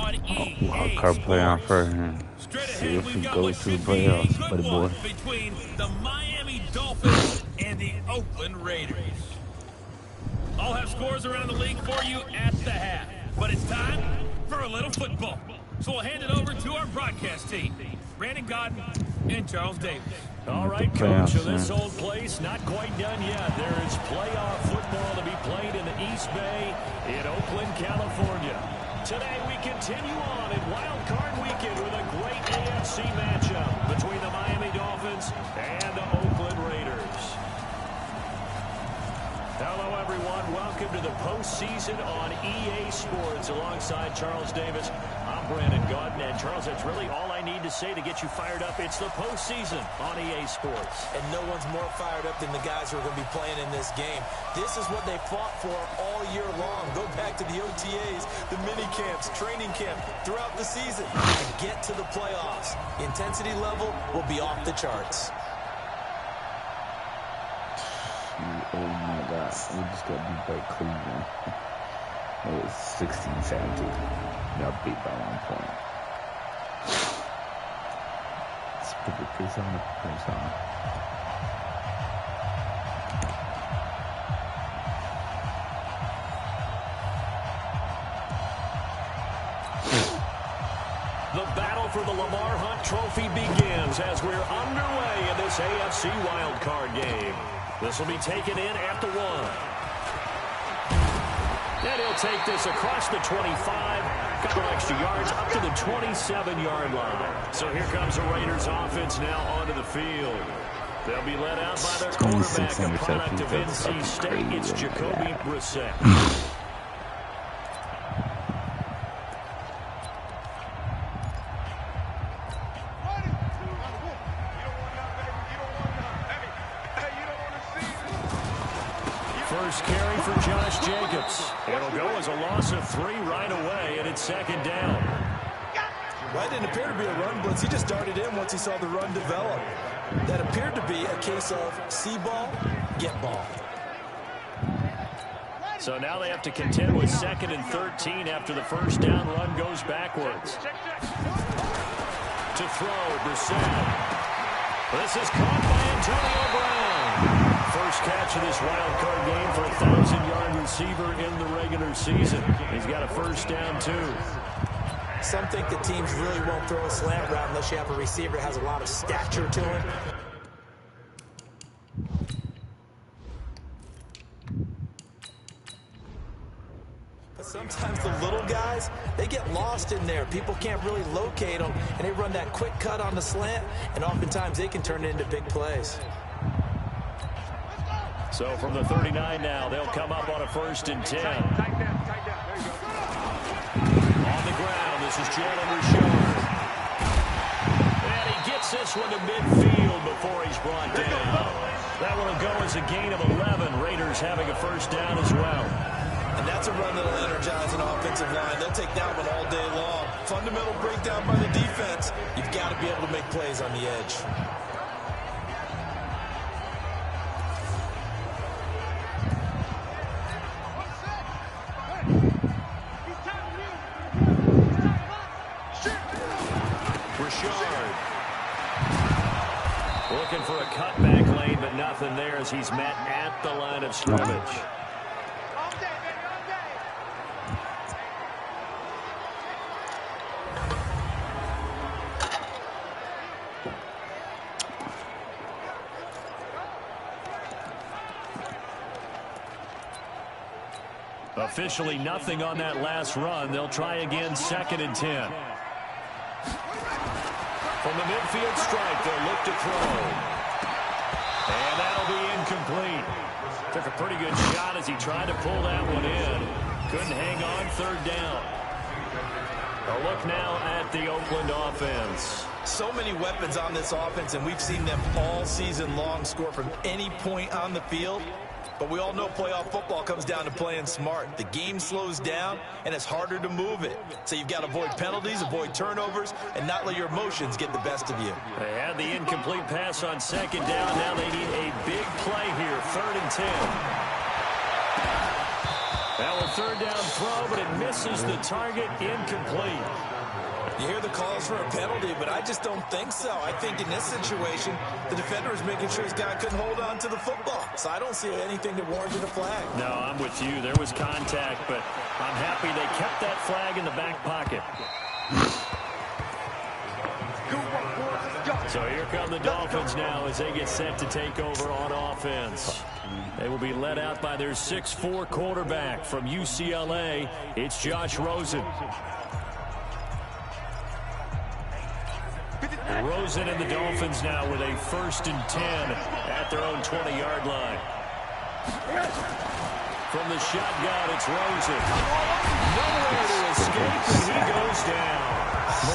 on Wild EA card playoff for Sports. him. Straight See ahead, if we we've got go what to the should be a playoffs, good buddy one boy. between the Miami Dolphins and the Oakland Raiders. I'll have scores around the league for you at the half, but it's time for a little football. So we'll hand it over to our broadcast team, Brandon Godden and Charles Davis. All right, Coach, so this old place not quite done yet. There is playoff football to be played in the East Bay in Oakland, California. Today we continue on in Wild Card Weekend with a great AFC matchup between the Miami Dolphins and the Oakland Raiders. Hello, everyone. Welcome to the postseason on EA Sports alongside Charles Davis. I'm Brandon Godden, and Charles, that's really all I need to say to get you fired up. It's the postseason on EA Sports. And no one's more fired up than the guys who are going to be playing in this game. This is what they fought for all year long. Go back to the OTAs, the mini camps, training camp, throughout the season to get to the playoffs. The intensity level will be off the charts. Oh my God, we just got beat by Cleveland. It was 16-17. Got beat by 1 point. Let's put the piece on the piece on. The battle for the Lamar Hunt Trophy begins as we're underway in this AFC wildcard game. This will be taken in at the 1. And he'll take this across the 25. Couple extra yards up to the 27-yard line. So here comes the Raiders offense now onto the field. They'll be led out by their quarterback, a product of NC State. It's Jacoby Brissett. First carry for Josh Jacobs. It'll go as a loss of 3 right away, and it's second down. Well, it didn't appear to be a run blitz. He just darted in once he saw the run develop. That appeared to be a case of see ball, get ball. So now they have to contend with 2nd and 13 after the first down run goes backwards. To throw, Brissett. This is caught by Antonio Brown. First catch of this wild card game for a 1,000-yard receiver in the regular season. He's got a first down, too. Some think the teams really won't throw a slant route unless you have a receiver that has a lot of stature to him. But sometimes the little guys, they get lost in there. People can't really locate them, and they run that quick cut on the slant, and oftentimes they can turn it into big plays. So from the 39 now, they'll come up on a 1st and 10. On the ground, this is Jalen Richard. And he gets this one to midfield before he's brought down. That one will go as a gain of 11. Raiders having a first down as well. And that's a run that'll energize an offensive line. They'll take that one all day long. Fundamental breakdown by the defense. You've got to be able to make plays on the edge. Looking for a cutback lane, but nothing there as he's met at the line of scrimmage. Officially nothing on that last run. They'll try again, 2nd and 10. From the midfield stripe, they'll look to throw. And that'll be incomplete. Took a pretty good shot as he tried to pull that one in. Couldn't hang on, 3rd down. A look now at the Oakland offense. So many weapons on this offense, and we've seen them all season long score from any point on the field. But we all know playoff football comes down to playing smart. The game slows down, and it's harder to move it. So you've got to avoid penalties, avoid turnovers, and not let your emotions get the best of you. They had the incomplete pass on 2nd down. Now they need a big play here, 3rd and 10. Now a third down throw, but it misses the target, incomplete. You hear the calls for a penalty, but I just don't think so. I think in this situation, the defender is making sure his guy couldn't hold on to the football. So I don't see anything that warranted a flag. No, I'm with you. There was contact, but I'm happy they kept that flag in the back pocket. So here come the Dolphins now as they get set to take over on offense. They will be led out by their 6'4" quarterback from UCLA. It's Josh Rosen. Rosen and the Dolphins now with a 1st and 10 at their own 20-yard line. From the shotgun, it's Rosen. Nowhere to escape, and he goes down.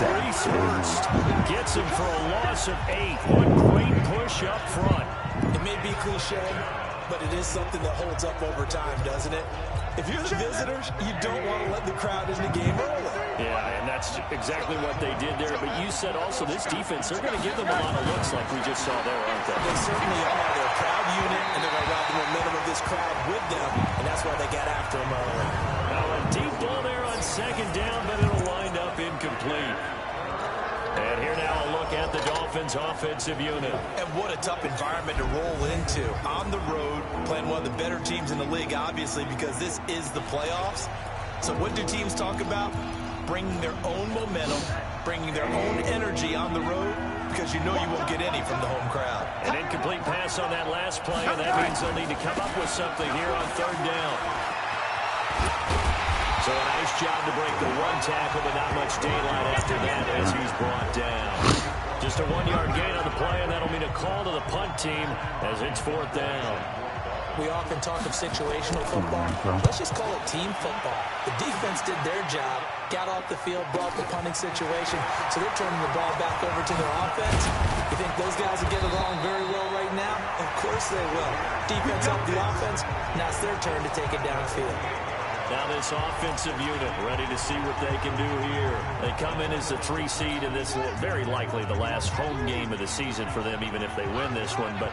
Maurice Hurst gets him for a loss of 8. What great push up front. It may be cliche, but it is something that holds up over time, doesn't it? If you're the visitors, you don't want to let the crowd in the game early. Yeah, and that's exactly what they did there. But you said also this defense, they're going to give them a lot of looks like we just saw there, aren't they? They certainly are. They're a proud unit, and they're going to ride the momentum of this crowd with them, and that's why they got after them early. Now a deep ball there on 2nd down, but it'll wind up incomplete. And here now a look at the Dolphins' offensive unit. And what a tough environment to roll into. On the road, playing one of the better teams in the league, obviously, because this is the playoffs. So what do teams talk about? Bringing their own momentum, bringing their own energy on the road, because you know you won't get any from the home crowd. An incomplete pass on that last play, and that means they'll need to come up with something here on 3rd down. So a nice job to break the 1 tackle, but not much daylight after that as he's brought down. Just a 1-yard gain on the play, and that'll mean a call to the punt team as it's 4th down. We often talk of situational football. Let's just call it team football. The defense did their job, got off the field, brought the punting situation, so they're turning the ball back over to their offense. You think those guys will get along very well right now? Of course they will. Defense helped the offense. Now it's their turn to take it downfield. Now this offensive unit ready to see what they can do here. They come in as the 3 seed, and this will very likely the last home game of the season for them, even if they win this one. But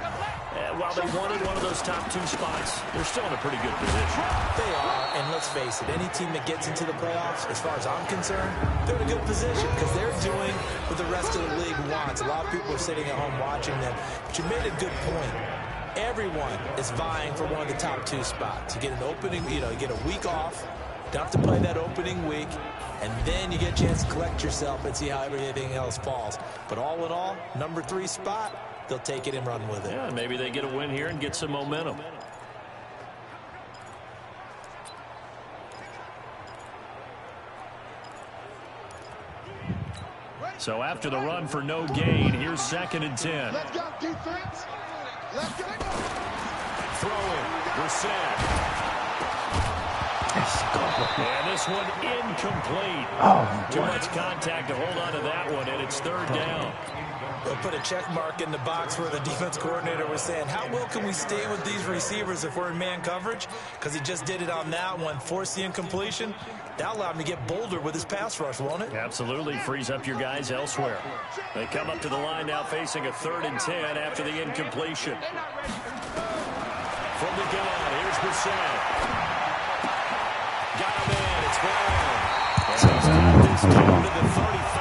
while they wanted one of those top 2 spots, they're still in a pretty good position. They are, and let's face it, any team that gets into the playoffs, as far as I'm concerned, they're in a good position because they're doing what the rest of the league wants. A lot of people are sitting at home watching them, but you made a good point. Everyone is vying for one of the top 2 spots. You get an opening, you get a week off, don't have to play that opening week, and then you get a chance to collect yourself and see how everything else falls. But all in all, number 3 spot, they'll take it and run with it. Yeah, maybe they get a win here and get some momentum. So after the run for no gain, here's 2nd and 10. Let's go, defense. Let's go. Throwing, Brissett. And this one incomplete. Too much contact to hold on to that one, and it's 3rd down. They'll put a check mark in the box where the defense coordinator was saying, how well can we stay with these receivers if we're in man coverage? Because he just did it on that one, forced the incompletion. That allowed him to get bolder with his pass rush, won't it? Absolutely, frees up your guys elsewhere. They come up to the line now facing a 3rd and 10 after the incompletion. From the gun, here's Brissett. Got him in, it's Brown. And he's got this down to the 35.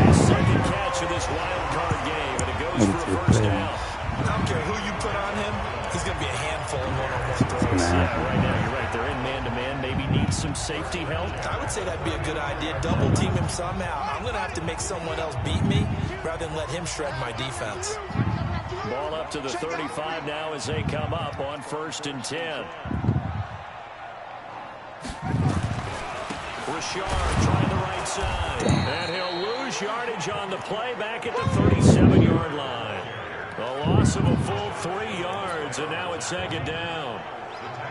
His 2nd catch of this wild card game, and it goes for a 1st down. I don't care who you put on him, he's going to be a handful in one-on-one throws. Yeah, right now, you're right. They're in man-to-man, maybe needs some safety help. I would say that'd be a good idea. Double team him somehow. I'm going to have to make someone else beat me rather than let him shred my defense. Ball up to the 35 now as they come up on 1st and 10. Richard trying the right side. And he'll lose yardage on the play back at the 37-yard line. A loss of a full 3 yards, and now it's 2nd down.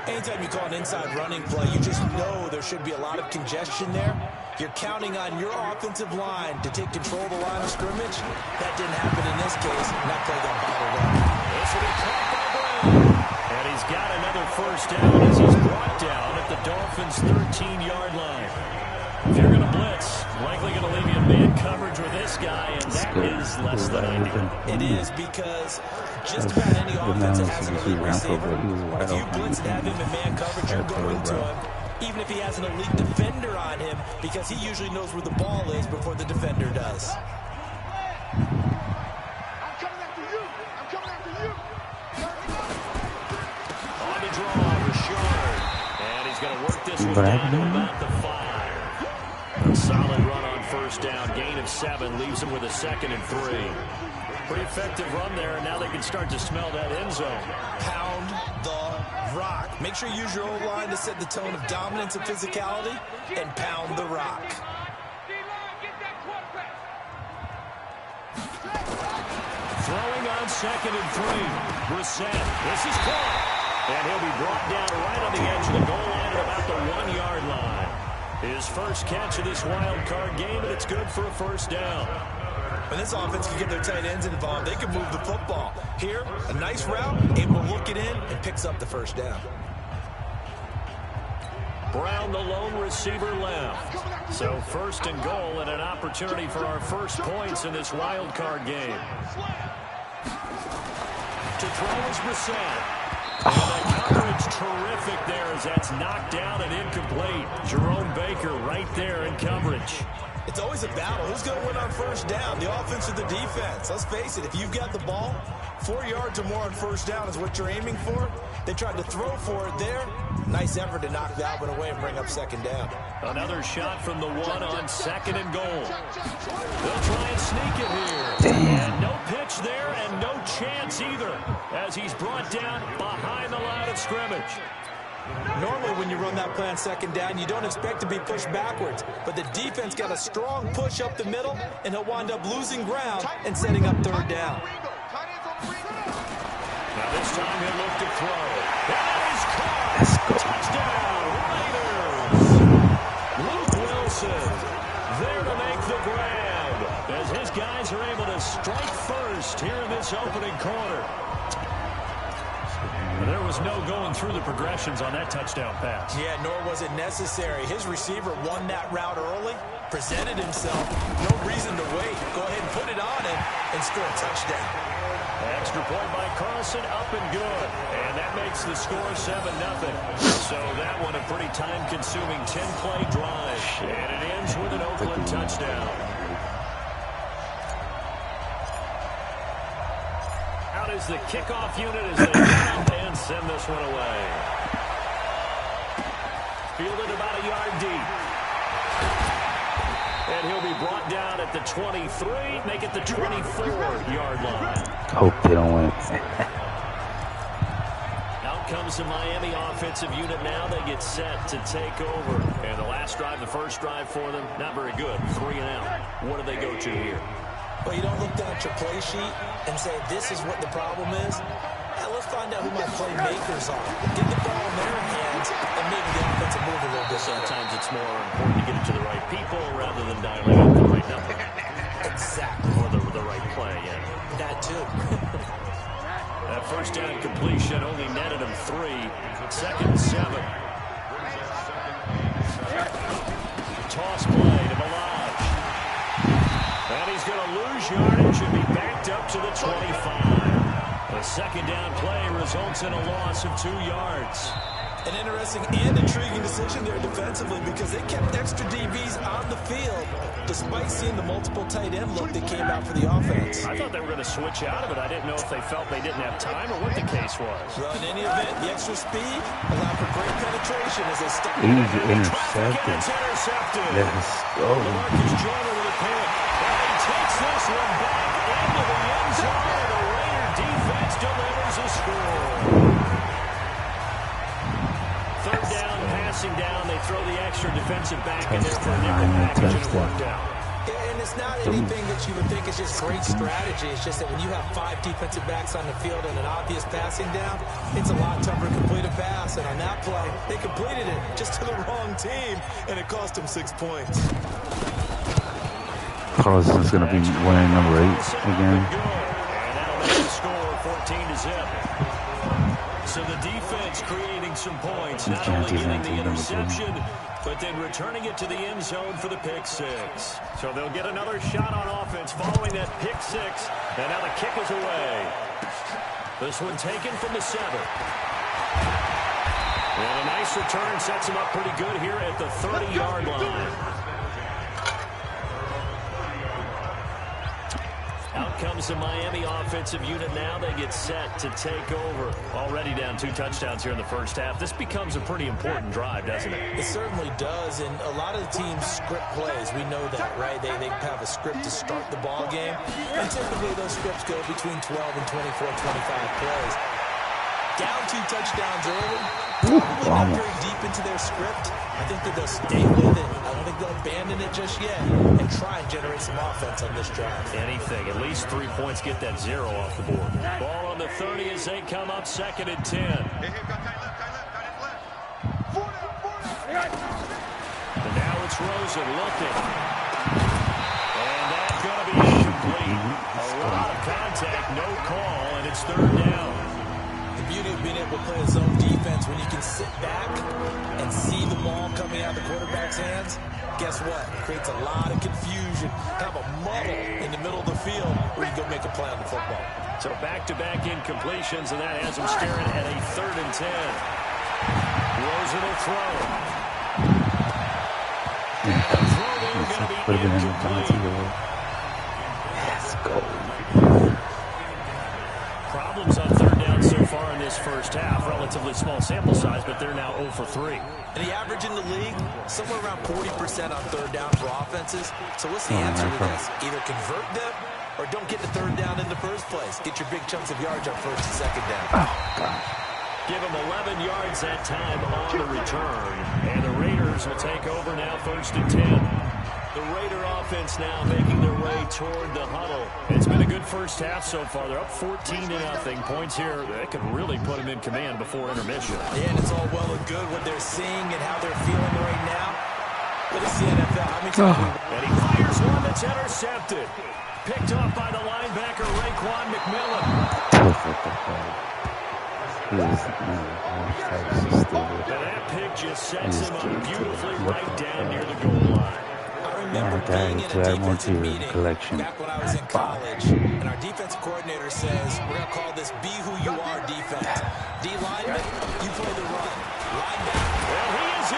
Anytime you call an inside running play, you just know there should be a lot of congestion there. You're counting on your offensive line to take control of the line of scrimmage. That didn't happen in this case, and that play got bottled up. This will be caught by Brown. And he's got another 1st down as he's brought down at the Dolphins' 13-yard line. If you're going to blitz, likely going to leave you in man coverage with this guy, and that is less than ideal. It is because just about any offense that has an elite receiver, if you blitz and have him in man coverage, you're going to him. even if he has an elite defender on him, because he usually knows where the ball is before the defender does. On the draw, Richard. And he's going to work this one down to about the 5. A solid run on first down. Gain of 7 leaves him with a 2nd and 3. Pretty effective run there, and now they can start to smell that end zone. Pound the rock. Make sure you use your O-line to set the tone of dominance and physicality, and pound the rock. Throwing on 2nd and 3. Brissett. This is caught. And he'll be brought down right on the edge of the goal line at about the 1-yard line. His first catch of this wild card game, and it's good for a first down. When this offense can get their tight ends involved, they can move the football. Here, a nice route, able to look it in, and picks up the first down. Brown, the lone receiver, left. So 1st and goal, and an opportunity for our first points in this wild card game. To throw is Brissett. And the coverage terrific there as that's knocked down and incomplete. Jerome Baker right there in coverage. It's always a battle. Who's going to win on first down, the offense or the defense? Let's face it, if you've got the ball, 4 yards or more on first down is what you're aiming for. They tried to throw for it there. Nice effort to knock that one away and bring up 2nd down. Another shot from the 1 on 2nd and goal. They'll try and sneak it here. And no pitch there and no chance either as he's brought down behind the line of scrimmage. Normally when you run that play on 2nd down, you don't expect to be pushed backwards. But the defense got a strong push up the middle, and he'll wind up losing ground and setting up 3rd down. Now this time he'll look to throw. That is caught. Touchdown, Raiders. Luke Wilson there to make the grab as his guys are able to strike first here in this opening quarter. There was no going through the progressions on that touchdown pass. Yeah, nor was it necessary. His receiver won that route early, presented himself. No reason to wait. Go ahead and put it on him and score a touchdown. Extra point by Carlson, up and good. And that makes the score 7-0. So that one a pretty time-consuming 10-play drive. And it ends with an Oakland touchdown. Out is the kickoff unit as they jump and send this one away. Fielded about a yard deep. And he'll be brought down at the 23, make it the 24-yard line. Hope they don't win. Out comes the Miami offensive unit now. They get set to take over. And the last drive, the first drive for them, not very good. 3 and out. What do they go to here? Well, you don't look down at your play sheet and say, this is what the problem is. Let's find out who my playmakers are. Get the ball in their hands and maybe the offense will move a little bit. Sometimes it's more important to get it to the right people rather than dialing up the right number. Exactly. Or the right play, yeah. That too. That first down completion only netted him 3. 2nd and 7. Toss play to Balaj. And he's going to lose yardage and be backed up to the 25. The 2nd down play results in a loss of 2 yards. An interesting and intriguing decision there defensively because they kept extra DBs on the field despite seeing the multiple tight end look that came out for the offense. I thought they were going to switch out of it. I didn't know if they felt they didn't have time or what the case was. Well, in any event, the extra speed allowed for great penetration as they stuck. Easy intercepted. It's intercepted. Let's go. Marcus Joyner with a pick. And he takes this one back into the end zone. The Raider defense delivers a score. 3rd down, passing down. They throw the extra defensive back in there for a nickel package and it worked out. Yeah, and it's not anything that you would think is just great strategy. It's just that when you have 5 defensive backs on the field and an obvious passing down, it's a lot tougher to complete a pass. And on that play, they completed it just to the wrong team, and it cost them 6 points. Carlson's going to be winning number 8 again. And that'll make the score 14-0. So the defense creating some points, not only getting the interception, but then returning it to the end zone for the pick 6. So they'll get another shot on offense following that pick 6, and now the kick is away. This one taken from the 7. And a Nice return. Sets him up pretty good here at the 30-yard line. Out comes the Miami offensive unit now. They get set to take over. Already down 2 touchdowns here in the first half. This becomes a pretty important drive, doesn't it? It certainly does, and a lot of the teams script plays. We know that, right? They have a script to start the ball game, and typically those scripts go between 12 and 24, 25 plays. Down 2 touchdowns early, probably not very deep into their script. I think that they'll stay with it. I don't think they'll abandon it just yet and try and generate some offense on this drive. Anything. At least 3 points, get that 0 off the board. Ball on the 30 as they come up 2nd and 10. And now it's Rosen looking. And that's going to be incomplete. A lot of contact, no call, and it's 3rd down. The beauty of being able to play a zone defense when you can sit back and see the ball coming out of the quarterback's hands, guess what? It creates a lot of confusion, kind of a muddle in the middle of the field where you go make a play on the football. So back-to-back incompletions, and that has them staring at a 3rd and 10. Rosen will throw. And the throw there going to be incomplete. Let's go. Problems on 3rd down so far in this first half. Relatively small sample size, but they're now 0 for 3. And the average in the league, somewhere around 40% on 3rd down for offenses. So what's the answer to this? Either convert them or don't get the 3rd down in the first place. Get your big chunks of yards on 1st and 2nd down. Oh, God. Give them 11 yards that time on the return. And the Raiders will take over now 1st and 10. The Raider offense now making their way toward the huddle. It's been a good first half so far. They're up 14-0. Points here that could really put them in command before intermission. Yeah, and it's all well and good what they're seeing and how they're feeling right now. But it's the NFL. How many times and he fires one that's intercepted. Picked off by the linebacker, Raekwon McMillan. And that pick just sets him up beautifully right down near the goal line. I remember being in a defensive meeting back when I was in college, and our defensive coordinator says, we're going to call this Be Who You Are defense. D-lineman, you play the run. Linebacker. Well, he is in.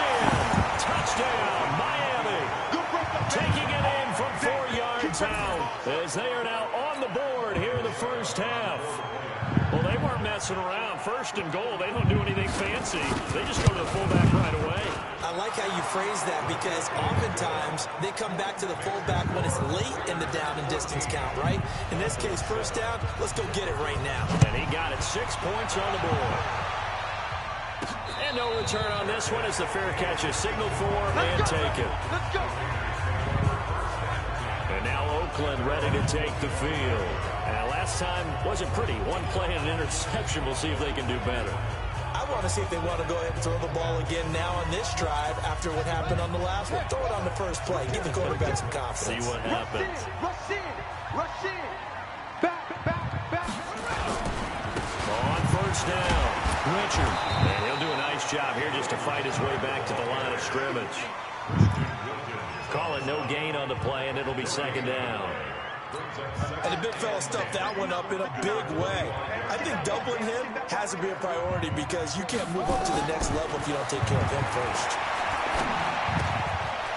Touchdown, Miami. Taking it in from 4 yards out as they are now on the board here in the first half. Well, they weren't messing around. 1st and goal, they don't do anything fancy. They just go to the fullback right away. I like how you phrase that because oftentimes they come back to the fullback when it's late in the down and distance count, right? In this case, 1st down, let's go get it right now. And he got it. 6 points on the board. And no return on this one as the fair catch is signaled for and taken. Let's go. And now Oakland ready to take the field. Last time wasn't pretty. 1 play and an interception. We'll see if they can do better. I want to see if they want to go ahead and throw the ball again now on this drive after what happened on the last one. Throw it on the first play. Give the quarterback some confidence. See what happens. Rush in. Rush in. Back. On 1st down, Richard. And he'll do a nice job here just to fight his way back to the line of scrimmage. Call it no gain on the play, and it'll be 2nd down. And the big fella stuffed that one up in a big way. I think doubling him has to be a priority because you can't move up to the next level if you don't take care of him first.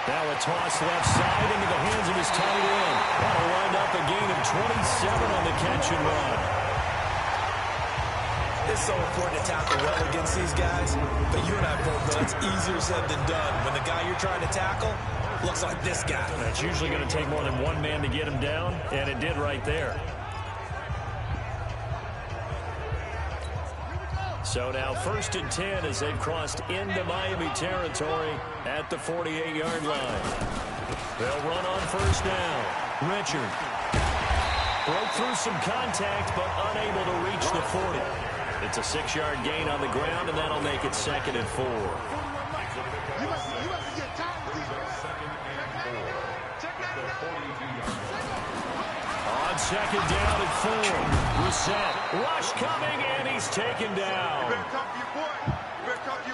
Now a toss left side into the hands of his tight end. That'll wind up a gain of 27 on the catch and run. It's so important to tackle well against these guys, but you and I both know it's easier said than done. When the guy you're trying to tackle looks like this guy. It's usually going to take more than 1 man to get him down, and it did right there. So now 1st and 10 as they've crossed into Miami territory at the 48-yard line. They'll run on 1st down. Richard broke through some contact, but unable to reach the 40. It's a 6-yard gain on the ground, and that'll make it 2nd and 4. On 2nd down and 4. Reset. Rush coming, and he's taken down.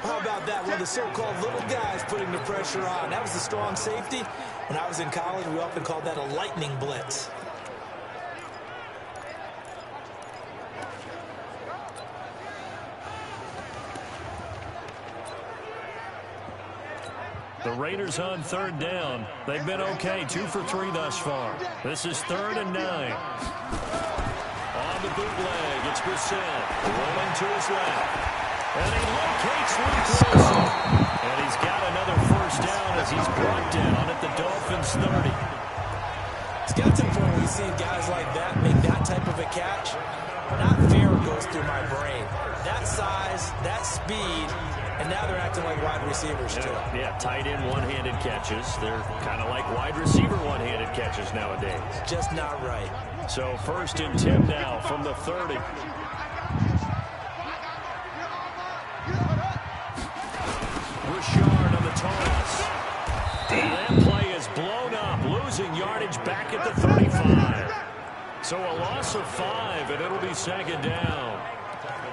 How about that? One of the so-called little guys putting the pressure on. That was the strong safety. When I was in college, we often called that a lightning blitz. The Raiders on third down. They've been okay, 2 for 3 thus far. This is 3rd and 9. On the bootleg, it's Brissett rolling to his left. And he locates Luke Wilson. And he's got another first down as he's brought down at the Dolphins' 30. It's important when we see guys like that make that type of a catch. Not fair goes through my brain. That size, that speed, and now they're acting like wide receivers too. Yeah, tight end one-handed catches. They're kind of like wide receiver one-handed catches nowadays. Just not right. So 1st and 10 now from the 30. Richard on the toss. And that play is blown up, losing yardage back at the 35. So a loss of 5, and it'll be 2nd down.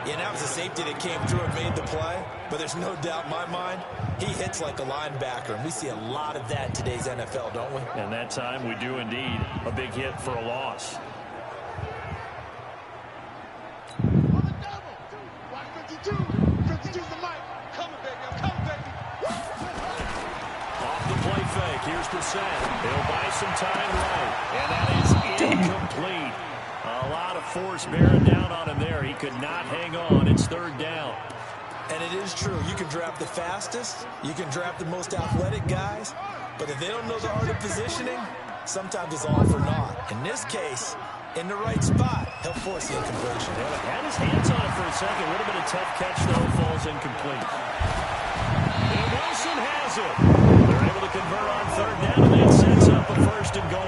Yeah, that was a safety that came through and made the play, but there's no doubt in my mind, he hits like a linebacker, and we see a lot of that in today's NFL, don't we? And that time we do indeed. A big hit for a loss. Off the play fake, here's Brissett. He'll buy some time right, and that is incomplete. A lot of force bearing down on him there. He could not hang on. It's 3rd down. And it is true. You can draft the fastest. You can draft the most athletic guys. But if they don't know the art of positioning, sometimes it's all for naught. In this case, in the right spot, he'll force the incompletion. Yeah, had his hands on it for a second. Would have been a tough catch, though. Falls incomplete. And Wilson has it. They're able to convert on 3rd down, and that sets up a 1st and goal.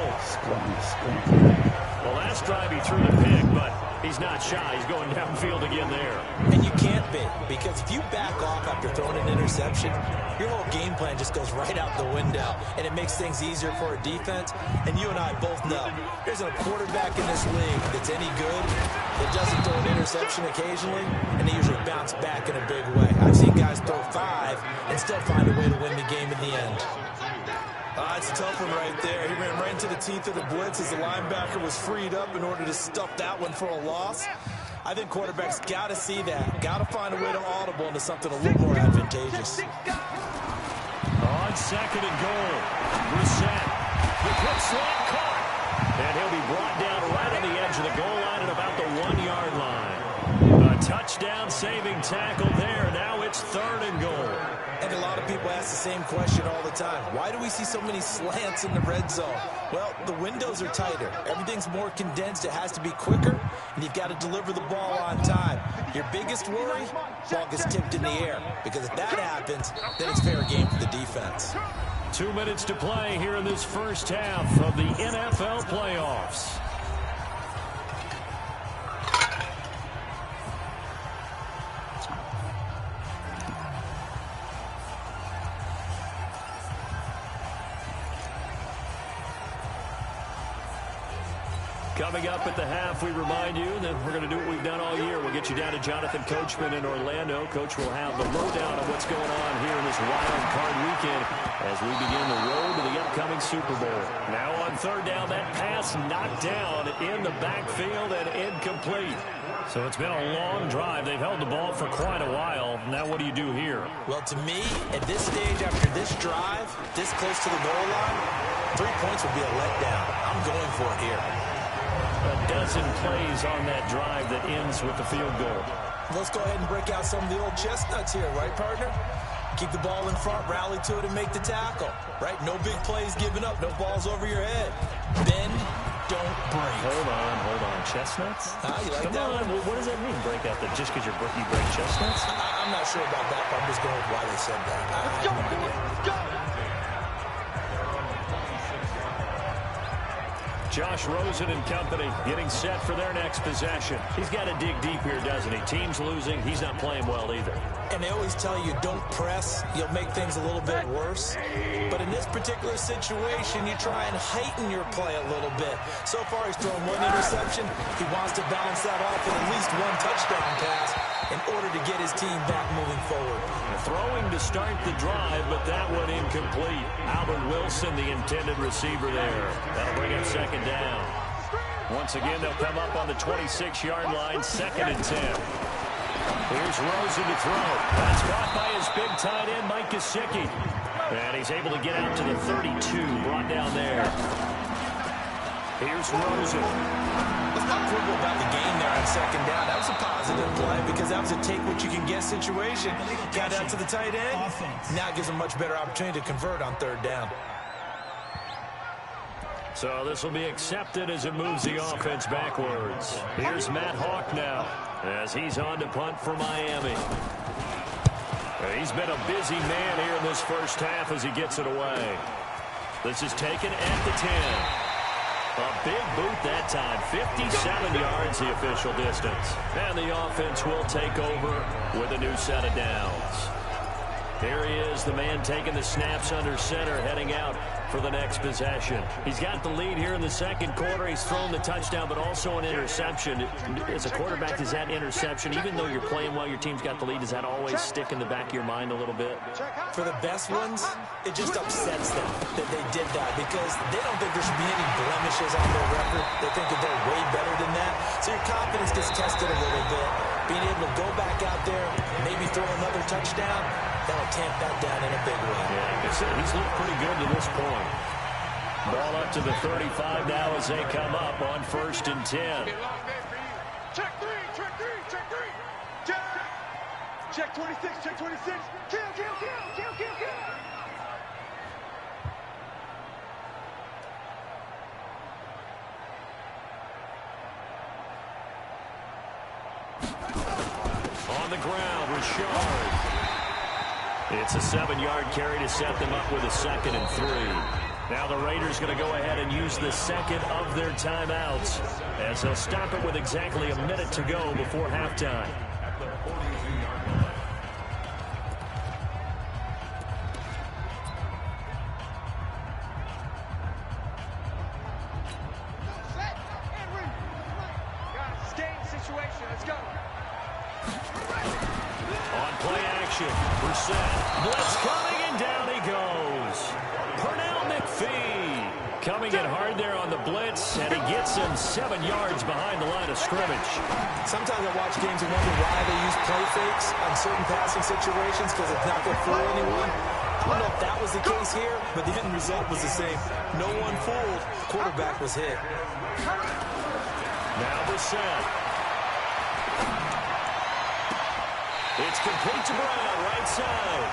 The last drive he threw the pick, but he's not shy. He's going downfield again there. And you can't be, because if you back off after throwing an interception, your whole game plan just goes right out the window, and it makes things easier for a defense. And you and I both know there's a quarterback in this league that's any good that doesn't throw an interception occasionally, and they usually bounce back in a big way. I've seen guys throw 5 and still find a way to win the game in the end. It's a tough one right there. He ran right into the teeth of the blitz as the linebacker was freed up in order to stuff that one for a loss. I think quarterbacks got to see that. Got to find a way to audible into something a little more advantageous. On 2nd and goal, Brissett. The quick slot caught. And he'll be brought down right on the edge of the goal line at about the 1-yard line. A touchdown-saving tackle there. Now it's 3rd and goal. And a lot of people ask the same question all the time. Why do we see so many slants in the red zone? Well, the windows are tighter. Everything's more condensed. It has to be quicker, and you've got to deliver the ball on time. Your biggest worry, ball gets tipped in the air, because if that happens, then it's fair game for the defense. 2 minutes to play here in this first half of the NFL playoffs. Coming up at the half, we remind you that we're going to do what we've done all year. We'll get you down to Jonathan Coachman in Orlando. Coach will have the lowdown of what's going on here in this wild card weekend as we begin the road to the upcoming Super Bowl. Now on 3rd down, that pass knocked down in the backfield and incomplete. So it's been a long drive. They've held the ball for quite a while. Now what do you do here? Well, to me, at this stage, after this drive, this close to the goal line, 3 points would be a letdown. I'm going for it here. A dozen plays on that drive that ends with the field goal. Let's go ahead and break out some of the old chestnuts here, right, partner? Keep the ball in front, rally to it, and make the tackle, right? No big plays given up, no balls over your head. Bend, don't break. Hold on. Chestnuts? You like Come that on, one? what does that mean, break out that just because you break chestnuts? I'm not sure about that, but I'm just going with why they said that. Let's go, let's go! Josh Rosen and company getting set for their next possession. He's got to dig deep here, doesn't he? Team's losing. He's not playing well either. And they always tell you, don't press. You'll make things a little bit worse. But in this particular situation, you try and heighten your play a little bit. So far, he's thrown 1 interception. He wants to balance that off with at least 1 touchdown pass in order to get his team back moving forward. Throwing to start the drive, but that one incomplete. Albert Wilson, the intended receiver there. That'll bring him 2nd down. Once again, they'll come up on the 26-yard line, 2nd and 10. Here's Rosen to throw. That's caught by his big tight end, Mike Gesicki. And he's able to get out to the 32, brought down there. Here's Rosen. Let's not quibble about the game there on second down. That was a positive play because that was a take-what-you-can-get situation. Got out to the tight end. Now it gives them a much better opportunity to convert on third down. So this will be accepted as it moves the offense backwards. Here's Matt Hawk now as he's on to punt for Miami. He's been a busy man here in this first half as he gets it away. This is taken at the 10. A big boot that time. 57 yards the official distance. And the offense will take over with a new set of downs. Here he is, the man taking the snaps under center, heading out for the next possession. He's got the lead here in the second quarter. He's thrown the touchdown, but also an interception. As a quarterback, is that interception, even though you're playing well, your team's got the lead, does that always stick in the back of your mind a little bit? For the best ones, it just upsets them that they did that because they don't think there should be any blemishes on their record. They think that they're way better than that. So your confidence gets tested a little bit. Being able to go back out there, maybe throw another touchdown, that'll tamp that down in a big way. Yeah, like I said, he's looked pretty good to this point. Ball up to the 35 now as they come up on 1st and 10. Check three, check three, check three. Check. Check 26, check 26. Kill, kill, kill, kill, kill, kill. On the ground, Richard. It's a 7-yard carry to set them up with a 2nd and 3. Now the Raiders going to go ahead and use the second of their timeouts as they'll stop it with exactly a minute to go before halftime. On play action, blitz coming, and down he goes. Pernell McPhee coming in hard there on the blitz, and he gets him 7 yards behind the line of scrimmage. Sometimes I watch games and wonder why they use play fakes on certain passing situations because it's not going to fool anyone. I don't know if that was the case here, but the end result was the same. No one fooled. The quarterback was hit. Now Brissett. It's complete to Brown, right side.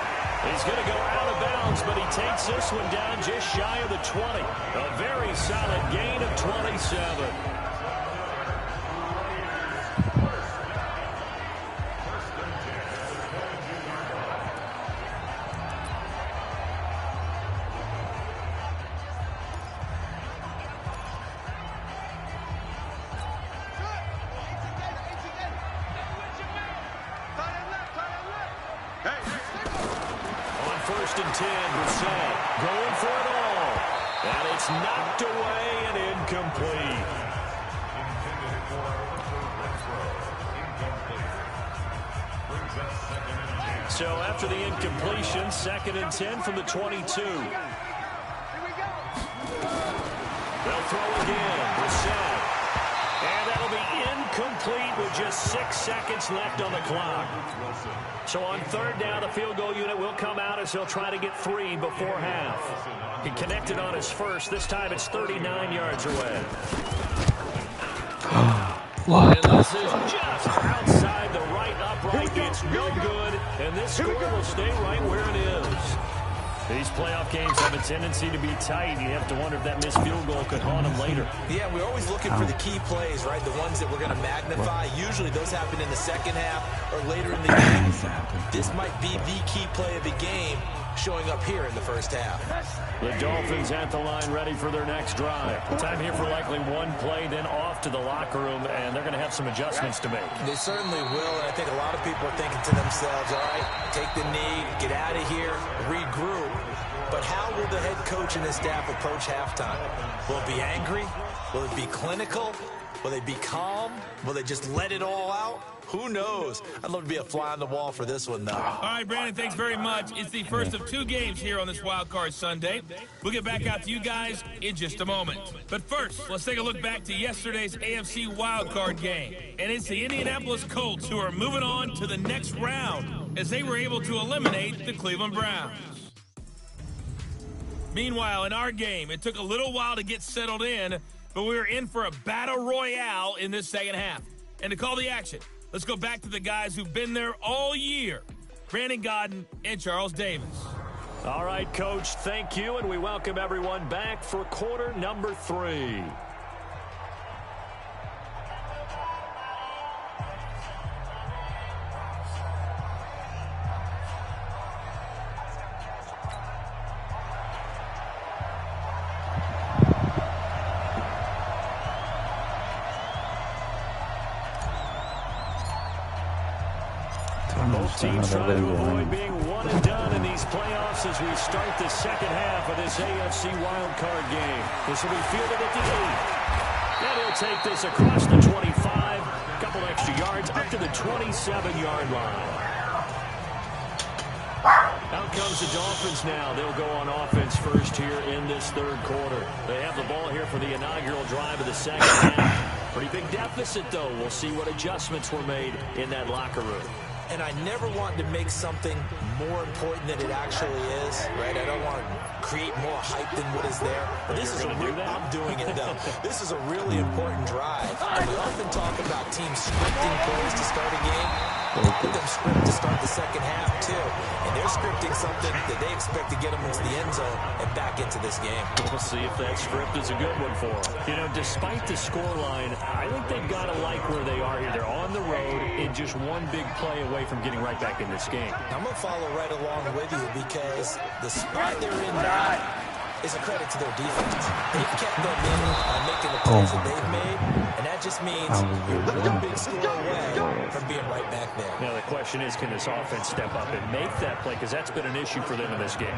He's going to go out of bounds, but he takes this one down just shy of the 20. A very solid gain of 27. Going for it all. And it's knocked away and incomplete. So after the incompletion, 2nd and 10 from the 22. They'll throw again. Brissett. And that'll be incomplete with just 6 seconds left on the clock. So on 3rd down, the field goal unit will come out as they'll try to get 3 before half. He connected on his first. This time it's 39 yards away. What and this is just outside the right upright. It's no good, and this score will stay right where it is. These playoff games have a tendency to be tight. You have to wonder if that missed field goal could haunt them later. Yeah, we're always looking for the key plays, right? The ones that we're going to magnify. Usually those happen in the second half or later in the game. This might be the key play of the game showing up here in the first half. The Dolphins at the line ready for their next drive. Time here for likely one play, then off to the locker room, and they're going to have some adjustments to make. They certainly will, and I think a lot of people are thinking to themselves, all right, take the knee, get out of here, regroup. But how will the head coach and his staff approach halftime? Will it be angry? Will it be clinical? Will they be calm? Will they just let it all out? Who knows? I'd love to be a fly on the wall for this one, though. All right, Brandon, thanks very much. It's the first of 2 games here on this Wild Card Sunday. We'll get back out to you guys in just a moment. But first, let's take a look back to yesterday's AFC Wild Card game. And it's the Indianapolis Colts who are moving on to the next round as they were able to eliminate the Cleveland Browns. Meanwhile, in our game, it took a little while to get settled in, but we were in for a battle royale in this second half. And to call the action, let's go back to the guys who've been there all year, Brandon Godden and Charles Davis. All right, Coach, thank you, and we welcome everyone back for quarter number 3. Both teams trying to avoid being one and done in these playoffs as we start the second half of this AFC wildcard game. This will be fielded at the 8. And he'll take this across the 25, a couple extra yards up to the 27-yard line. Out comes the Dolphins now. They'll go on offense first here in this third quarter. They have the ball here for the inaugural drive of the second half. Pretty big deficit, though. We'll see what adjustments were made in that locker room. And I never want to make something more important than it actually is, right? I don't want to create more hype than what is there. But this is I'm doing it, though. This is a really important drive. And we often talk about teams scripting plays to start a game. Let them script to start the second half, too. And they're scripting something that they expect to get them into the end zone and back into this game. We'll see if that script is a good one for them. You know, despite the scoreline, I think they've got to like where they are here. They're on the road in just one big play away from getting right back in this game. I'm going to follow right along with you because the spot they're in now is a credit to their defense. They've kept them in on making the plays that they've made, and that just means you're one big score away from being right back there. Now the question is, can this offense step up and make that play? Because that's been an issue for them in this game.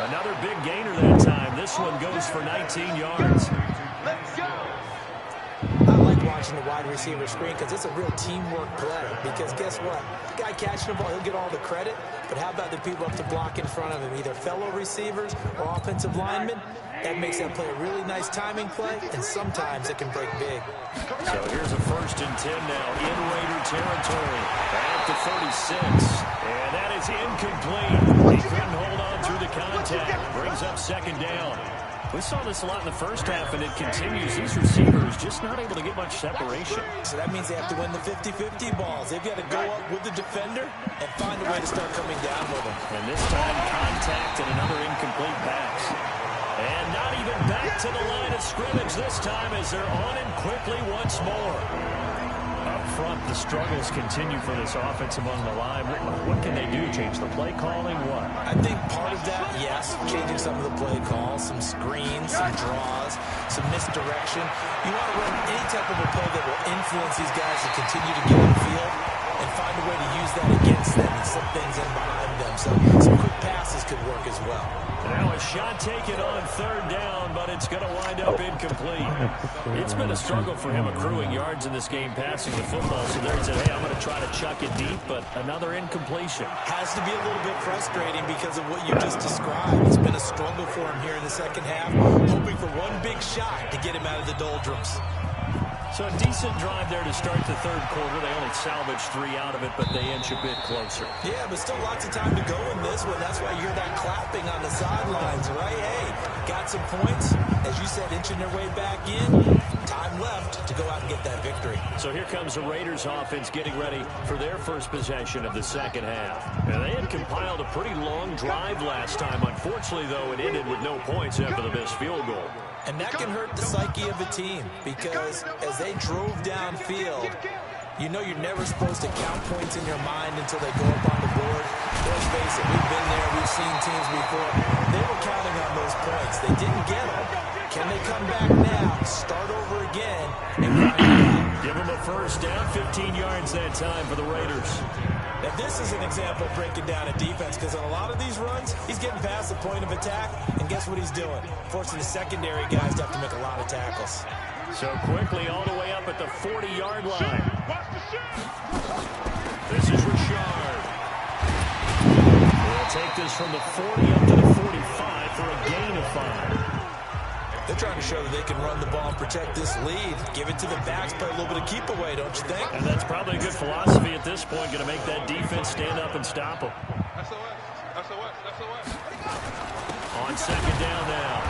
Another big gainer that time. This one goes for 19 yards. Let's go. I like watching the wide receiver screen because it's a real teamwork play. Because guess what? The guy catching the ball, he'll get all the credit. But how about the people up to block in front of him, either fellow receivers or offensive linemen? That makes that play a really nice timing play, and sometimes it can break big. So here's a 1st and 10 now in Raider territory at the 36. And that is incomplete. He couldn't hold on through the contact. Brings up 2nd down. We saw this a lot in the first half, and it continues. These receivers just not able to get much separation. So that means they have to win the 50-50 balls. They've got to go up with the defender and find a way to start coming down with them. And this time, contact and another incomplete pass. And not even back to the line of scrimmage this time as they're on him quickly once more. Up front, the struggles continue for this offense among the line. What can they do? Change the play calling? What? I think part of that, yes, changing some of the play calls, some screens, some draws, some misdirection. You want to run any type of a play that will influence these guys to continue to get on the field and find a way to use that against them and slip things in behind them. So some quick passes could work as well. Now a shot taken on 3rd down, but it's going to wind up incomplete. It's been a struggle for him accruing yards in this game passing the football. So there he said, hey, I'm going to try to chuck it deep, but another incompletion. Has to be a little bit frustrating because of what you just described. It's been a struggle for him here in the second half, hoping for one big shot to get him out of the doldrums. So a decent drive there to start the third quarter. They only salvaged 3 out of it, but they inch a bit closer. Yeah, but still lots of time to go in this one. That's why you hear that clapping on the sidelines, right? Hey, got some points. As you said, inching their way back in. Time left to go out and get that victory. So here comes the Raiders offense getting ready for their first possession of the second half. And they had compiled a pretty long drive last time. Unfortunately, though, it ended with no points after the missed field goal. And that can hurt the psyche of a team because as they drove downfield, you know you're never supposed to count points in your mind until they go up on the board. Let's face it, we've been there, we've seen teams before. They were counting on those points. They didn't get them. Can they come back now, start over again, and grind it out? Give them a 1st down, 15 yards that time for the Raiders. Now, this is an example of breaking down a defense because on a lot of these runs, he's getting past the point of attack, and guess what he's doing? Forcing the secondary guys to have to make a lot of tackles. So quickly all the way up at the 40-yard line. This is Richard. We'll take this from the 40 up to the 45 for a gain of 5. They're trying to show that they can run the ball and protect this lead. Give it to the backs, play a little bit of keep away, don't you think? And that's probably a good philosophy at this point, going to make that defense stand up and stop them. On second down now,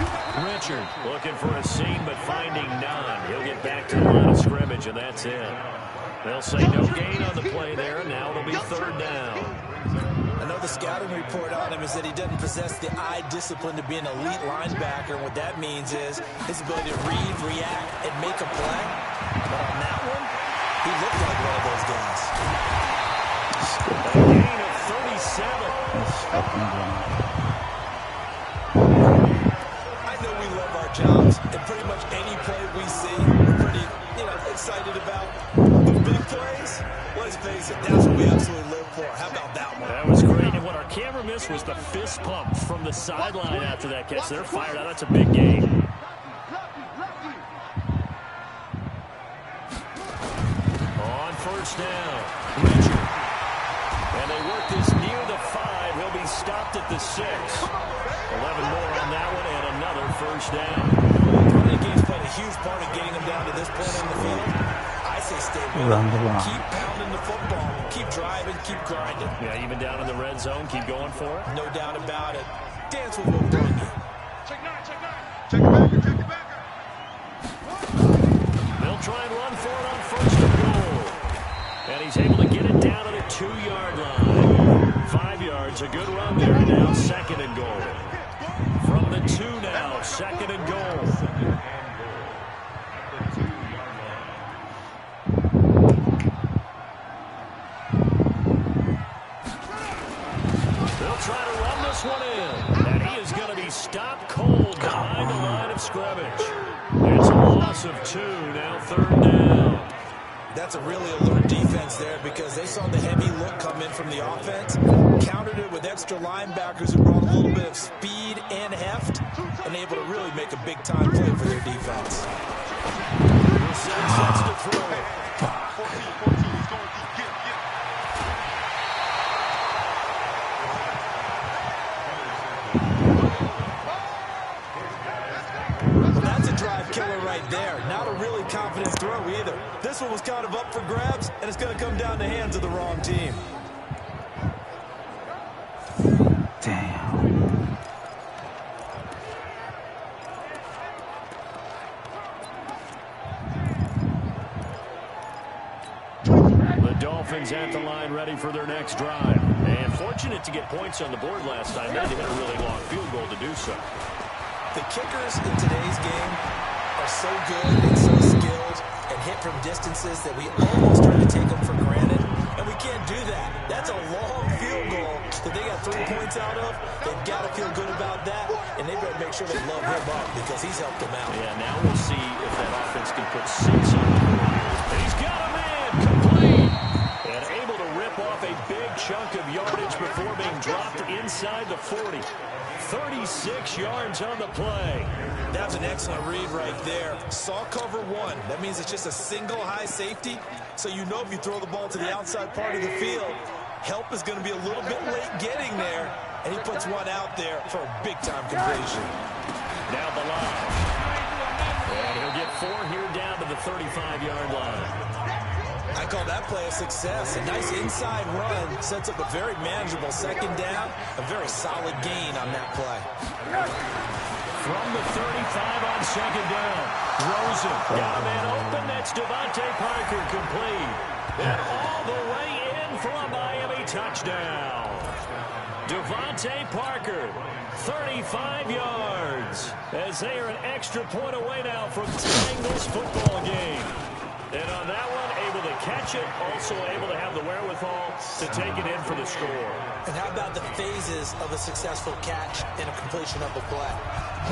Richard looking for a seam but finding none. He'll get back to the line of scrimmage, and that's it. They'll say no gain on the play there, and now it'll be third down. I know the scouting report on him is that he doesn't possess the eye discipline to be an elite linebacker. And what that means is his ability to read, react, and make a play. But on that one, he looked like one of those guys. A gain of 37. I know we love our jobs, and pretty much any play we see, we're pretty, excited about. The big plays, let's face it, that's what we absolutely live for. How about that one? That was great, and what our camera missed was the fist pump from the sideline after that catch. They're fired out. That's a big gain. On first down, Richard. And they work this near the 5. He'll be stopped at the 6. 11 more on that one, and another first down. Running game's played a huge part of getting them down to this point in the field. I say stay with it. Keep pounding the football. Keep driving. Keep grinding. Yeah, even down in the red zone, keep going for it. No doubt about it. Dance with what brought you. Check 9, check 9. Check it back, check it back. They'll try and run for it on first and goal. And he's able to get it down to the 2-yard line. 5 yards, a good run there. Now second and goal. From the 2 now, second and goal. They'll try to run this one in. And he is going to be stopped cold behind the line of scrimmage. It's a loss of 2, now third down. That's a really alert defense there because they saw the heavy look come in from the offense, countered it with extra linebackers who brought a little bit of speed and heft, and able to really make a big-time play for their defense. Sets to throw. 14, he's going to get. Well, that's a drive killer right there. Not a really confident throw either. This one was kind of up for grabs, and it's going to come down the hands of the wrong team. Damn. The Dolphins at the line ready for their next drive. And fortunate to get points on the board last time. They had to hit a really long field goal to do so. The kickers in today's game are so good and so skilled and hit from distances that we almost try to take them for granted, and we can't do that. That's a long field goal that they got 3 points out of. They've got to feel good about that, and they better make sure they love him up because he's helped them out. Yeah, now we'll see if that offense can put 6 on the board. He's got a man complete. And able to rip off a big chunk of yardage before being dropped inside the 40. 36 yards on the play. That's an excellent read right there. Saw cover 1. That means it's just a single high safety. So you know if you throw the ball to the outside part of the field, help is going to be a little bit late getting there. And he puts one out there for a big-time completion. Now the line. And he'll get 4 here down to the 35-yard line. I call that play a success. A nice inside run sets up a very manageable second down. A very solid gain on that play. From the 35 on second down. Rosen got a man open. That's Devontae Parker complete. And all the way in for a Miami touchdown. Devontae Parker, 35 yards. As they are an extra point away now from tying this football game. And on that one, able to catch it, also able to have the wherewithal to take it in for the score. And how about the phases of a successful catch and a completion of a play?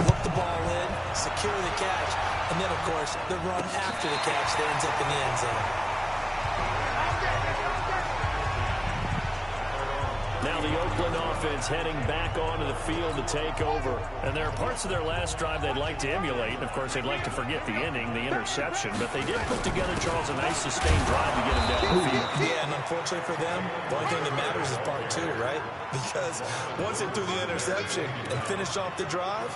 Look the ball in, secure the catch, and then, of course, the run after the catch that ends up in the end zone. Now the Oakland offense heading back onto the field to take over. And there are parts of their last drive they'd like to emulate. And, of course, they'd like to forget the inning, the interception. But they did put together, Charles, a nice sustained drive to get them down the field. Yeah, and unfortunately for them, the only thing that matters is part two, right? Because once they threw the interception and finished off the drive,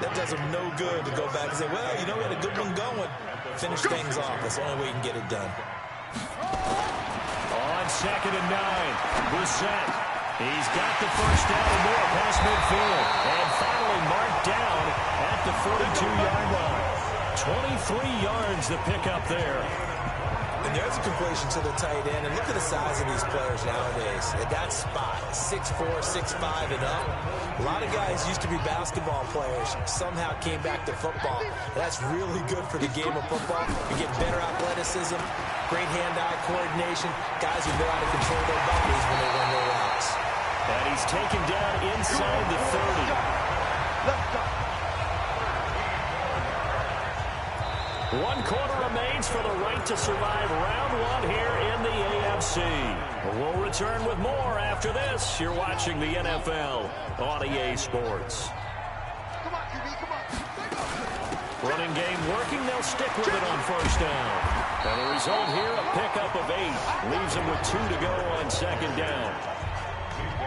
that does them no good to go back and say, well, you know, we had a good one going. Finish things off. That's the only way you can get it done. On 2nd and 9, Brissett. He's got the first down and more past midfield. And finally marked down at the 42-yard line. 23 yards to pick up there. And there's a completion to the tight end. And look at the size of these players nowadays. At that spot, 6'4", 6'5", and up. A lot of guys used to be basketball players, somehow came back to football. And that's really good for the game of football. You get better athleticism, great hand-eye coordination, guys who know how to control their bodies when they run their routes. And he's taken down inside the 30. Let's go. 1 quarter remains for the right to survive round 1 here in the AFC. We'll return with more after this. You're watching the NFL on EA Sports. Come on, QB, come on. Running game working. They'll stick with it on first down. And the result here, a pickup of 8. Leaves them with 2 to go on 2nd down.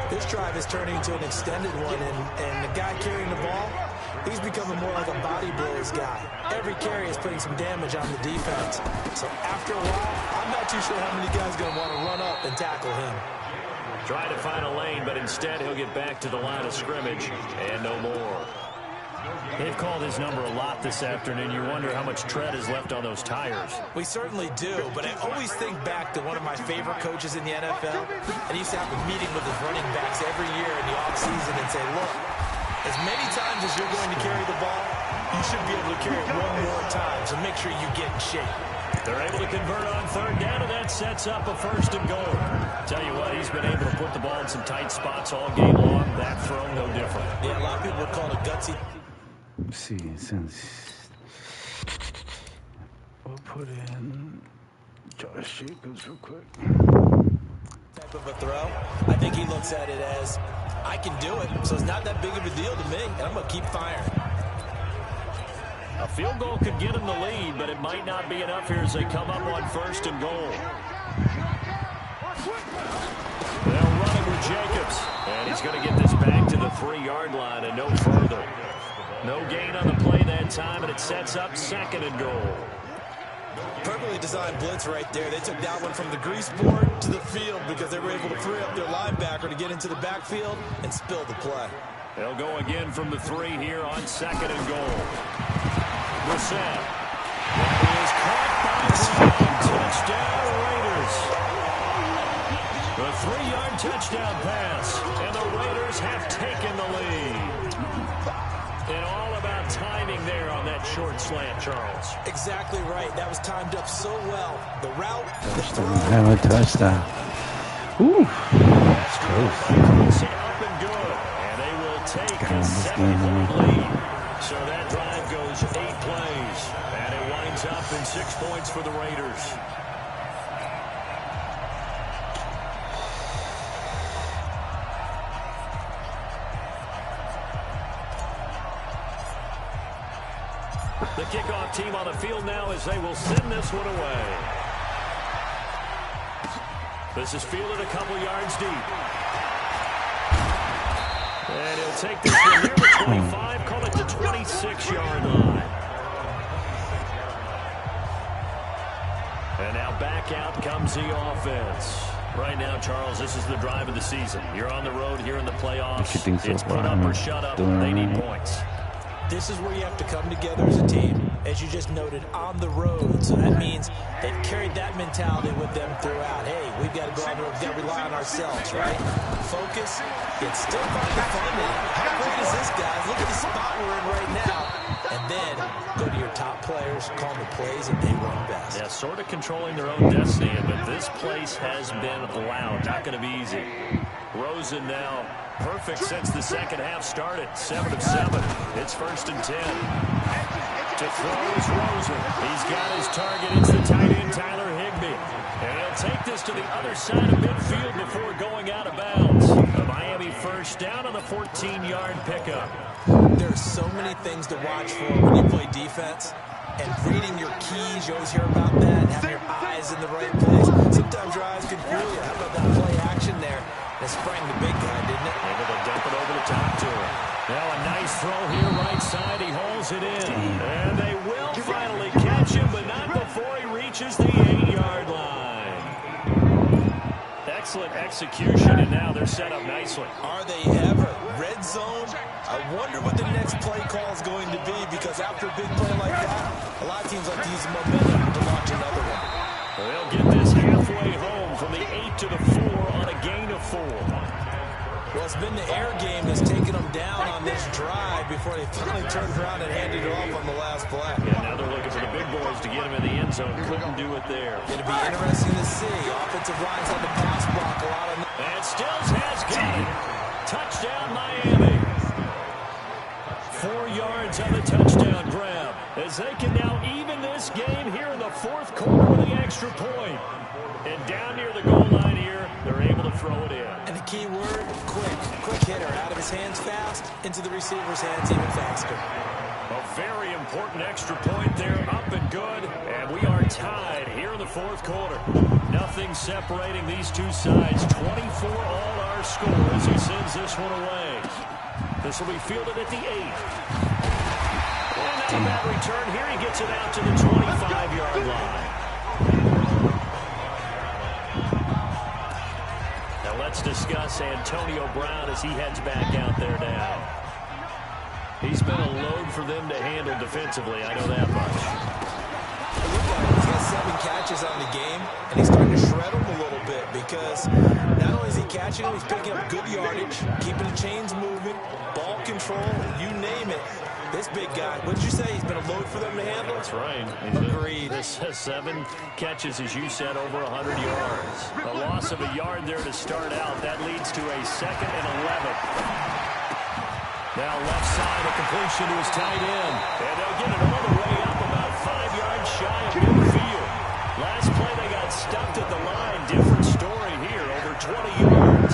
This drive is turning into an extended one, and the guy carrying the ball, he's becoming more like a body blows guy. Every carry is putting some damage on the defense. So after a while, I'm not too sure how many guys are going to want to run up and tackle him. Try to find a lane, but instead he'll get back to the line of scrimmage and no more. They've called his number a lot this afternoon. You wonder how much tread is left on those tires. We certainly do, but I always think back to one of my favorite coaches in the NFL, and he used to have a meeting with his running backs every year in the offseason and say, look, as many times as you're going to carry the ball, you should be able to carry it one more time, so make sure you get in shape. They're able to convert on 3rd down, and that sets up a 1st and goal. Tell you what, he's been able to put the ball in some tight spots all game long. That throw, no different. Yeah, a lot of people would call it gutsy. Let's see, since we'll put in Josh Jacobs real quick. Type of a throw. I think he looks at it as, I can do it, so it's not that big of a deal to me, and I'm going to keep firing. A field goal could get him the lead, but it might not be enough here as they come up on 1st and goal. They'll run it with Jacobs, and he's going to get this back to the 3-yard line and no further. No gain on the play that time, and it sets up 2nd and goal. Perfectly designed blitz right there. They took that one from the grease board to the field because they were able to free up their linebacker to get into the backfield and spill the play. They'll go again from the 3 here on 2nd and goal. Brissett. That is caught by Brown. Touchdown, Raiders. The 3-yard touchdown pass, and the Raiders have taken the lead. And all about timing there on that short slant, Charles. Exactly right. That was timed up so well. The route, the throw. Have a touchdown. Ooh. That's close. Up and good. And they will take a 7-point lead. So that drive goes 8 plays. And it winds up in 6 points for the Raiders. The kickoff team on the field now as they will send this one away. This is fielded a couple yards deep. And he'll take this one near the 25, call it the 26-yard line. And now back out comes the offense. Right now, Charles, this is the drive of the season. You're on the road here in the playoffs. It's put up or shut up. They need points. This is where you have to come together as a team, as you just noted, on the road. So that means they've carried that mentality with them throughout. Hey, we've got to go on the road. We've got to rely on ourselves, right? Focus. It's still fun to fun. How great is this, guys? Look at the spot we're in right now. And then go to your top players, call the plays, and they run best. Yeah, sort of controlling their own destiny, but this place has been loud. Not going to be easy. Rosen now perfect since the second half started. 7 of 7. It's 1st and 10. To throw is Rosen. He's got his target. It's the tight end, Tyler Higbee. And he'll take this to the other side of midfield before going out of bounds. A Miami first down on the 14-yard pickup. There's so many things to watch for when you play defense. And reading your keys, you always hear about that. Having your eyes in the right place. Sometimes your eyes can fool you. How about that play action there? It sprang the big guy, didn't it? Able to dump it over the top to him. Now a nice throw here, right side. He hauls it in. And they will finally catch him, but not before he reaches the 8-yard line. Excellent execution, and now they're set up nicely. Are they ever? Red zone? I wonder what the next play call is going to be, because after a big play like that, a lot of teams like to use the momentum to launch another one. They'll get this halfway home from the 8 to the 4 on a gain of 4. Well, it's been the air game that's taken them down on this drive before they finally turned around and handed it off on the last play. Yeah, now they're looking for the big boys to get him in the end zone. Couldn't do it there. It'll be interesting to see. Offensive lines on the pass block a lot of... And Stills has got it. Touchdown, Miami. 4 yards on the touchdown grab, as they can now even this game here in the fourth quarter with the extra point. And down near the goal line here, they're able to throw it in. And the key word, quick. Quick hitter. Out of his hands fast, into the receiver's hands even faster. A very important extra point there, up and good. And we are tied here in the fourth quarter. Nothing separating these two sides. 24 all our score as he sends this one away. This will be fielded at the 8. And not a bad return here. He gets it out to the 25-yard line. Now let's discuss Antonio Brown as he heads back out there now. He's been a load for them to handle defensively. I know that much. He's got 7 catches on the game, and he's starting to shred them a little bit, because not only is he catching them, he's picking up good yardage, keeping the chains moving, ball control, you name it. This big guy, what did you say? He's been a load for them to handle? That's right. Agreed. This has 7 catches, as you said, over 100 yards. A loss of a yard there to start out. That leads to a 2nd and 11. Now left side, a completion to his tight end. And they'll get it all the way up about 5 yards shy of midfield. Last play they got stuffed at the line. Different story here, over 20 yards.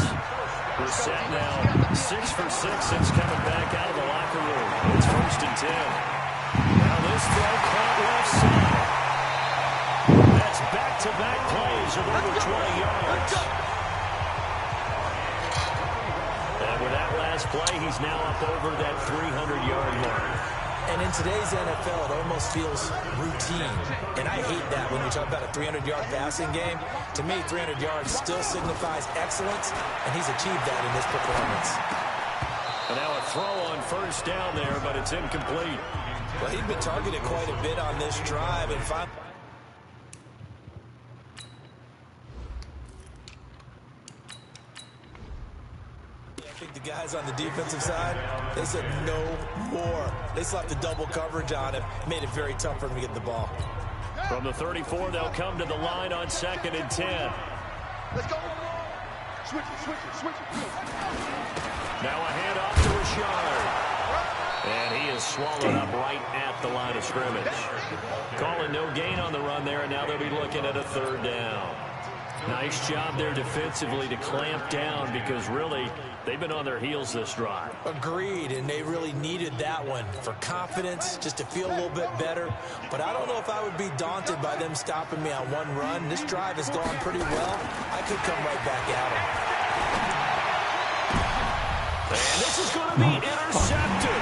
We're set now 6 for 6 since coming back out of the locker room. It's 1st and 10. Now this throw caught left side. That's back-to-back plays of over 20 yards. And with that last play, he's now up over that 300-yard mark. And in today's NFL, it almost feels routine. And I hate that when you talk about a 300-yard passing game. To me, 300 yards still signifies excellence, and he's achieved that in this performance. And now a throw on 1st down there, but it's incomplete. Well, he'd been targeted quite a bit on this drive, and finally... I think the guys on the defensive side, they said no more. They slapped the double coverage on him, made it very tough for him to get the ball. From the 34, they'll come to the line on 2nd and 10. Let's go. Switch it. Now a handoff to Richard. And he is swallowed up right at the line of scrimmage. Calling no gain on the run there, and now they'll be looking at a 3rd down. Nice job there defensively to clamp down, because really they've been on their heels this drive. Agreed, and they really needed that one for confidence, just to feel a little bit better. But I don't know if I would be daunted by them stopping me on one run. This drive has gone pretty well. I could come right back at them. And this is going to be intercepted.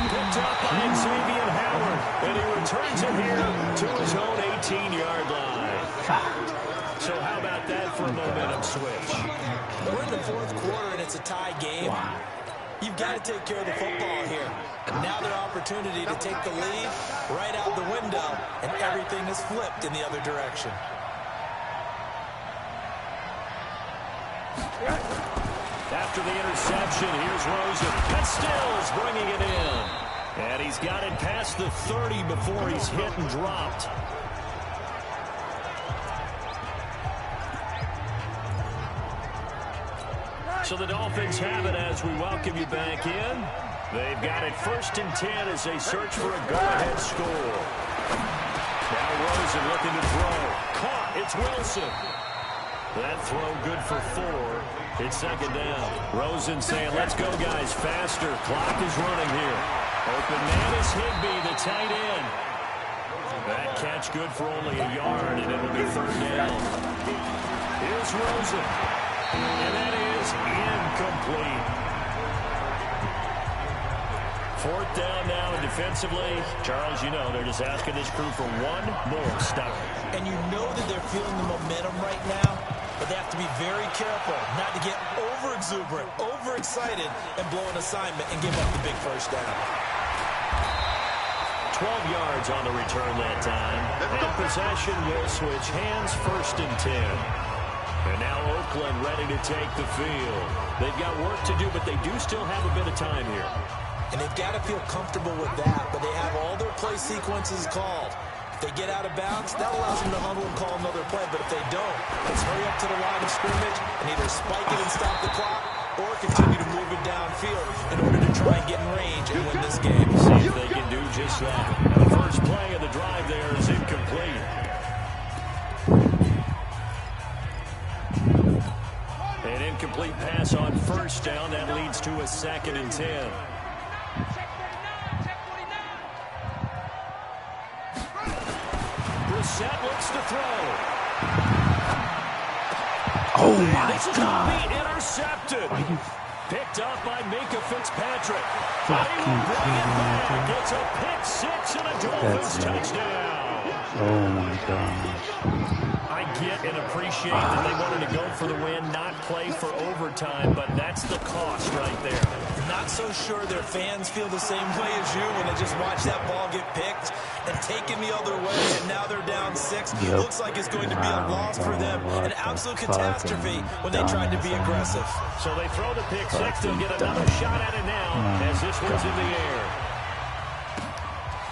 Picked up by Xavier Howard, and he returns it here to his own 18-yard line. So how about that for a momentum switch? We're in the fourth quarter, and it's a tie game. You've got to take care of the football here. Now their opportunity to take the lead right out the window, and everything is flipped in the other direction. After the interception, here's Rosen. And Stills bringing it in. And he's got it past the 30 before he's hit and dropped. So the Dolphins have it as we welcome you back in. They've got it 1st and 10 as they search for a go-ahead score. Now Rosen looking to throw. Caught. It's Wilson. That throw good for 4. It's 2nd down. Rosen saying, let's go, guys, faster. Clock is running here. Open man is Higbee, the tight end. That catch good for only a yard, and it'll be 3rd down. Here's Rosen. And that is incomplete. 4th down now, and defensively, Charles, you know, they're just asking this crew for one more stop. And you know that they're feeling the momentum right now, but they have to be very careful not to get over-exuberant, over-excited, and blow an assignment and give up the big 1st down. 12 yards on the return that time. And possession will switch hands, 1st and 10. And now Oakland ready to take the field. They've got work to do, but they do still have a bit of time here. And they've got to feel comfortable with that, but they have all their play sequences called. If they get out of bounds, that allows them to huddle and call another play, but if they don't, let's hurry up to the line of scrimmage and either spike it and stop the clock or continue to move it downfield in order to try and get in range and win this game. See if they can do just that. The first play of the drive there is incomplete. An incomplete pass on 1st down. That leads to a 2nd and 10. Brissett looks to throw. Oh my this is God. going to be intercepted. Picked up by Minka Fitzpatrick. Fucking Bring it back. kidding me, It's a pick 6 and a Dolphins touchdown. Oh my gosh. I get and appreciate that they wanted to go for the win, not play for overtime, but that's the cost right there. Not so sure their fans feel the same way as you when they just watch that ball get picked and taken the other way, and now they're down 6. Yep. Looks like it's going to be a loss for them, an absolute catastrophe when they tried to be aggressive. So they throw the pick 6. They'll get another shot at it now as this one's in the air.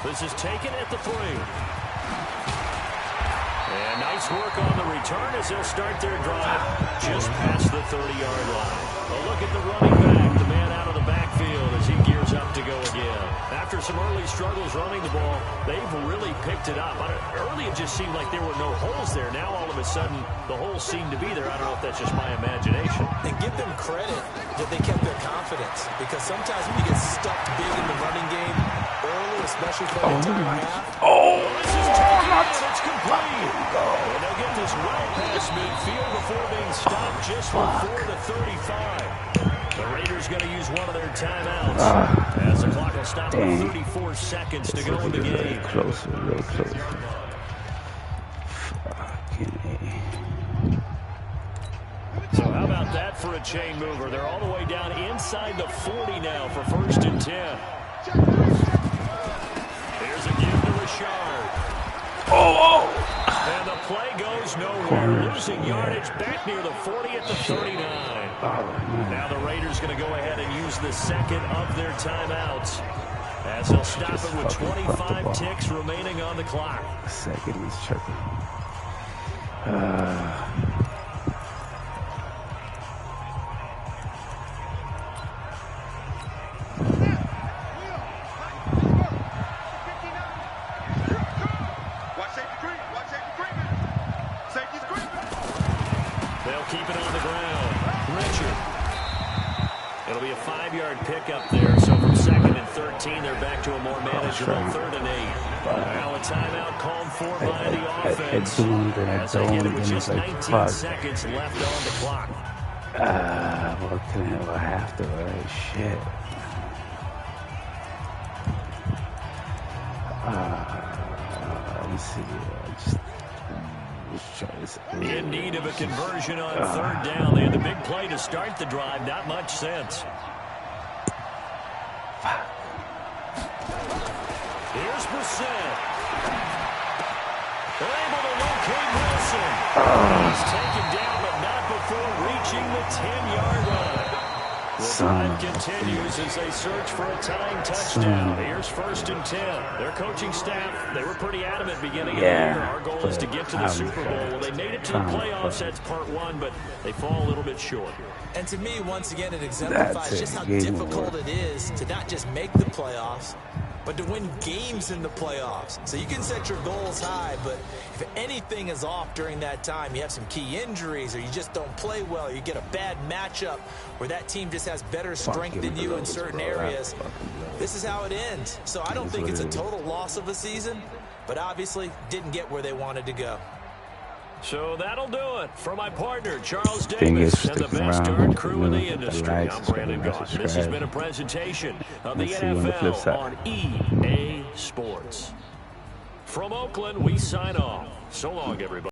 This is taken at the 3. And nice work on the return as they'll start their drive just past the 30-yard line. A look at the running back, the man out of the backfield as he gears up to go again. After some early struggles running the ball, they've really picked it up. Early it just seemed like there were no holes there. Now all of a sudden the holes seem to be there. I don't know if that's just my imagination. And give them credit that they kept their confidence, because sometimes when you get stuck big in the running game early, especially for the entire half. This is taken out. It's complete. And they'll get this well past midfield before being stopped just before the 35. The Raiders going to use one of their timeouts as the clock will stop with 34 seconds to go in the game. Closer, real close. Fucking A. So how about that for a chain mover? They're all the way down inside the 40 now for 1st and 10. Here's a give to Richard. And the play goes nowhere. Losing yardage back near the 40 at the 39. Now the Raiders going to go ahead and use the second of their timeouts as they'll stop it with 25 ticks remaining on the clock. Second is chirping. They'll keep it on the ground. Richard. It'll be a 5-yard pickup there. So from 2nd and 13, they're back to a more manageable 3rd and 8. Now a timeout called for by the offense. As they get it with just 19 seconds left on the clock. What can I have to? Shit. Let me see. In need of a conversion on 3rd down. They had the big play to start the drive. Not much sense. Here's Brissett. They're able to locate Wilson. He's taken down, but not before reaching the 10-yard line. The drive continues as they search for a tying touchdown. Here's 1st and 10. Their coaching staff, they were pretty adamant beginning of the year. Our goal is to get to the Super Bowl. Well, they made it to the playoffs. That's part one, but they fall a little bit short. And to me, once again, it exemplifies just how difficult it is to not just make the playoffs, but to win games in the playoffs. So you can set your goals high, but if anything is off during that time, you have some key injuries, or you just don't play well, or you get a bad matchup where that team just has better strength than you in certain areas, this is how it ends. So I don't think it's a total loss of a season, but obviously didn't get where they wanted to go. So that'll do it for my partner, Charles Davis, and the best darn crew in the industry. I'm Brandon Gaughan. This has been a presentation of the NFL on EA Sports. From Oakland, we sign off. So long, everybody.